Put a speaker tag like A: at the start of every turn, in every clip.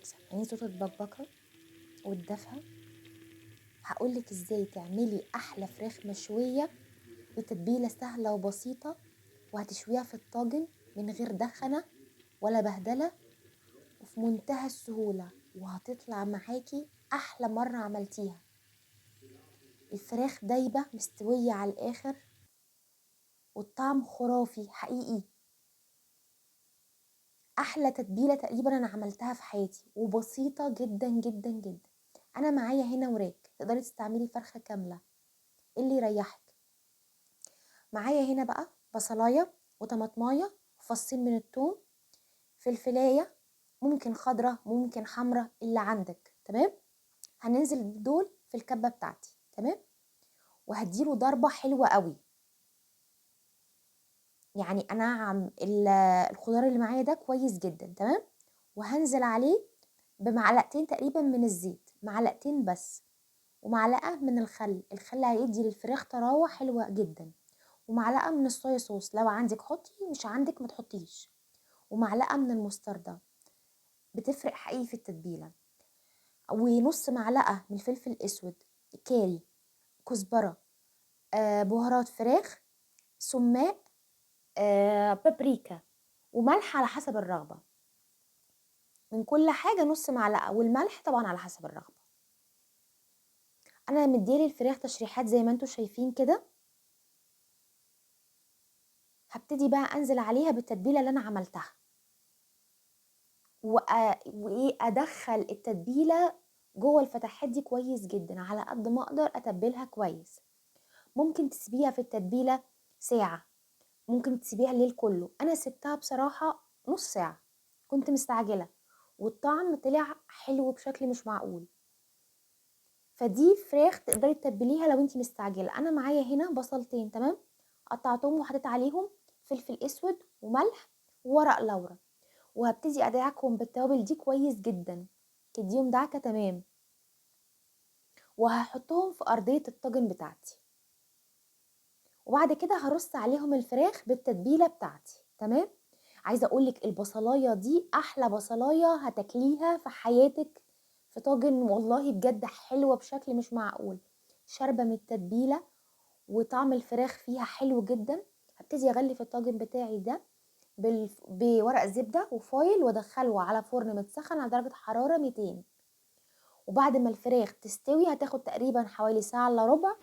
A: سامعين صوت البكبكه والدفى؟ هقولك ازاي تعملي احلى فراخ مشويه بتتبيله سهله وبسيطه، وهتشويها في الطاجن من غير دخنه ولا بهدله، وفي منتهى السهوله، وهتطلع معاكي احلى مره عملتيها. الفراخ دايبه مستويه على الاخر، والطعم خرافي حقيقي. احلى تتبيله تقريبا انا عملتها في حياتي، وبسيطه جدا جدا جدا. انا معايا هنا وراك، تقدري تستعملي فرخه كامله اللي يريحك. معايا هنا بقى بصلايه وطماطمايه وفصين من الثوم، فلفلايه ممكن خضره ممكن حمرا اللي عندك، تمام. هننزل بدول في الكبه بتاعتي، تمام. وهديله ضربه حلوه قوي. يعني انا الخضار اللي معايا ده كويس جدا، تمام. وهنزل عليه بمعلقتين تقريبا من الزيت، معلقتين بس، ومعلقه من الخل هيدي للفراخ طراوه حلوه جدا، ومعلقه من الصويا صوص لو عندك حطي، مش عندك ما تحطيش، ومعلقه من المستردة بتفرق حقيقي في التتبيله، ونص معلقه من الفلفل الاسود، كاري، كزبره، بهارات فراخ، سماق، بابريكا، وملح على حسب الرغبه. من كل حاجه نص معلقه، والملح طبعا على حسب الرغبه. انا مديالي الفراخ تشريحات زي ما انتم شايفين كده. هبتدي بقى انزل عليها بالتتبيله اللي انا عملتها، وايه ادخل التتبيله جوه الفتحات دي كويس جدا، على قد ما اقدر اتبلها كويس. ممكن تسيبيها في التتبيله ساعه، ممكن تسيبيها الليل كله. انا سبتها بصراحه نص ساعه، كنت مستعجله، والطعم طلع حلو بشكل مش معقول. فدي فراخ تقدري تتبليها لو انت مستعجله. انا معايا هنا بصلتين، تمام، قطعتهم وحطيت عليهم فلفل اسود وملح وورق لورا، وهبتدي ادعكهم بالتوابل دي كويس جدا، تديهم دعكه، تمام. وهحطهم في ارضيه الطاجن بتاعتي، وبعد كده هرص عليهم الفراخ بالتتبيله بتاعتي، تمام. عايزه اقولك البصلايه دي احلى بصلايه هتاكليها في حياتك في طاجن، والله بجد حلوه بشكل مش معقول، شاربه من التتبيله، وطعم الفراخ فيها حلو جدا. هبتدي اغلف الطاجن بتاعي ده بورق زبده وفويل، وادخله على فرن متسخن على درجه حراره 200. وبعد ما الفراخ تستوي هتاخد تقريبا حوالي ساعه الا ربع،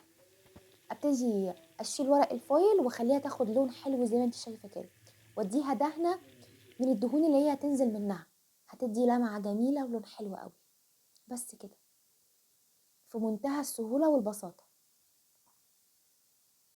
A: ابتدي اشيل ورق الفويل واخليها تاخد لون حلو زي ما انت شايفه كده، واديها دهنه من الدهون اللي هي هتنزل منها، هتدي لمعه جميله ولون حلو قوي. بس كده، في منتهى السهوله والبساطه.